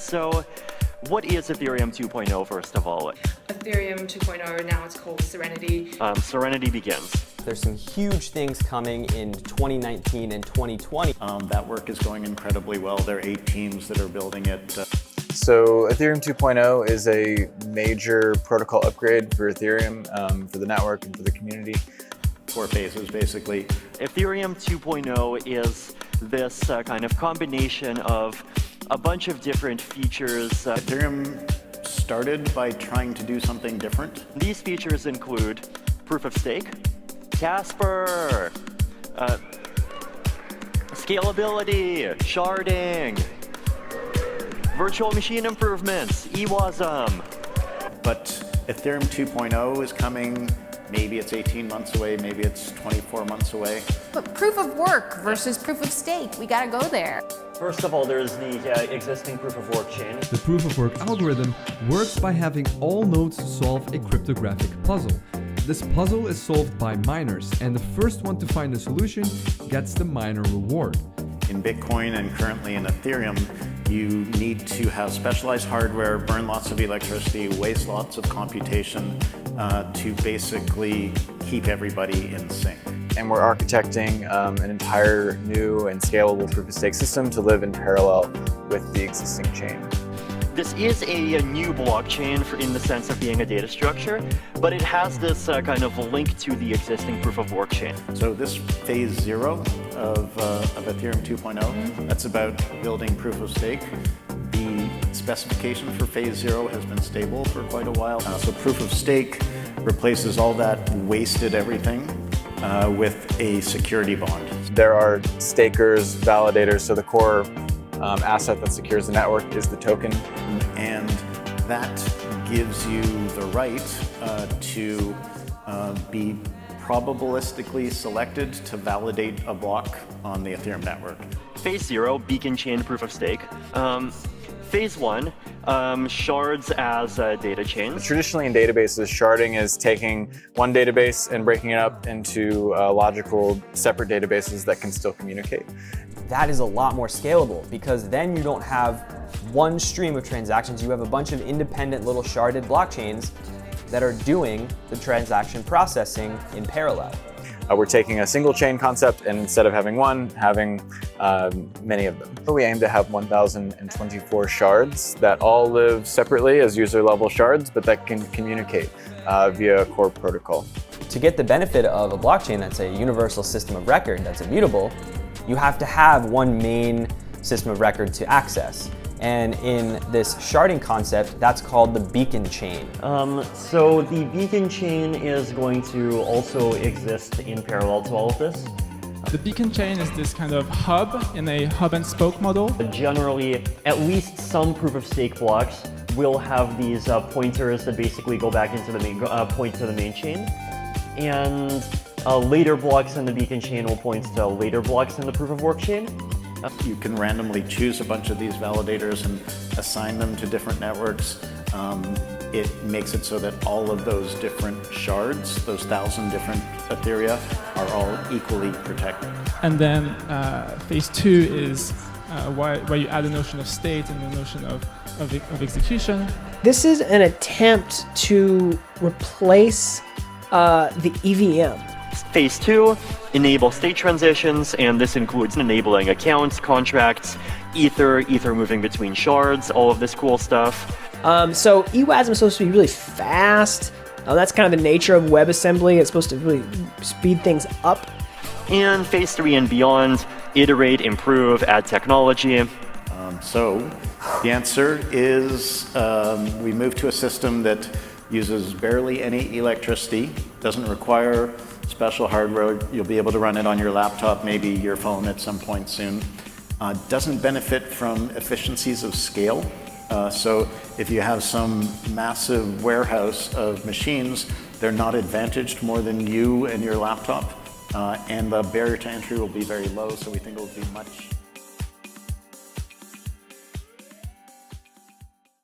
So what is Ethereum 2.0, first of all? Ethereum 2.0, now it's called Serenity. Serenity begins. There's some huge things coming in 2019 and 2020. That work is going incredibly well. There are 8 teams that are building it. So Ethereum 2.0 is a major protocol upgrade for Ethereum, for the network and for the community. 4 phases, basically. Ethereum 2.0 is this kind of combination of a bunch of different features. Ethereum started by trying to do something different. These features include proof of stake, Casper, scalability, sharding, virtual machine improvements, EWASM. But Ethereum 2.0 is coming. Maybe it's 18 months away, maybe it's 24 months away. But proof of work versus proof of stake, we gotta go there. First of all, there's the existing proof of work chain. The proof of work algorithm works by having all nodes solve a cryptographic puzzle. This puzzle is solved by miners, and the first one to find the solution gets the miner reward. In Bitcoin and currently in Ethereum, you need to have specialized hardware, burn lots of electricity, waste lots of computation to basically keep everybody in sync. And we're architecting an entire new and scalable proof-of-stake system to live in parallel with the existing chain. This is a new blockchain in the sense of being a data structure, but it has this kind of link to the existing proof of work chain. So this phase 0 of Ethereum 2.0, that's about building proof of stake. The specification for phase 0 has been stable for quite a while. So proof of stake replaces all that wasted everything with a security bond. There are stakers, validators, so the core asset that secures the network is the token. And that gives you the right to be probabilistically selected to validate a block on the Ethereum network. Phase 0, beacon chain proof of stake. Phase 1, shards as data chains. Traditionally in databases, sharding is taking one database and breaking it up into logical separate databases that can still communicate. That is a lot more scalable because then you don't have one stream of transactions. You have a bunch of independent little sharded blockchains that are doing the transaction processing in parallel. We're taking a single chain concept and instead of having one, having many of them. We aim to have 1,024 shards that all live separately as user level shards, but that can communicate via a core protocol. To get the benefit of a blockchain that's a universal system of record that's immutable, you have to have one main system of record to access. And in this sharding concept, that's called the beacon chain. So the beacon chain is going to also exist in parallel to all of this. The beacon chain is this kind of hub in a hub and spoke model. Generally, at least some proof of stake blocks will have these pointers that basically go back into the main, point to the main chain. And later blocks in the beacon chain will point to later blocks in the proof of work chain. You can randomly choose a bunch of these validators and assign them to different networks. It makes it so that all of those different shards, those 1,000 different Etheria, are all equally protected. And then phase 2 is where you add a notion of state and the notion of execution. This is an attempt to replace the EVM. Phase 2, enable state transitions, and this includes enabling accounts, contracts, Ether moving between shards, all of this cool stuff. So EWASM is supposed to be really fast. That's kind of the nature of WebAssembly. It's supposed to really speed things up. And phase 3 and beyond, iterate, improve, add technology. So the answer is we move to a system that uses barely any electricity, doesn't require special hardware. You'll be able to run it on your laptop, maybe your phone at some point soon. Doesn't benefit from efficiencies of scale. So if you have some massive warehouse of machines, they're not advantaged more than you and your laptop. And the barrier to entry will be very low, so we think it will be much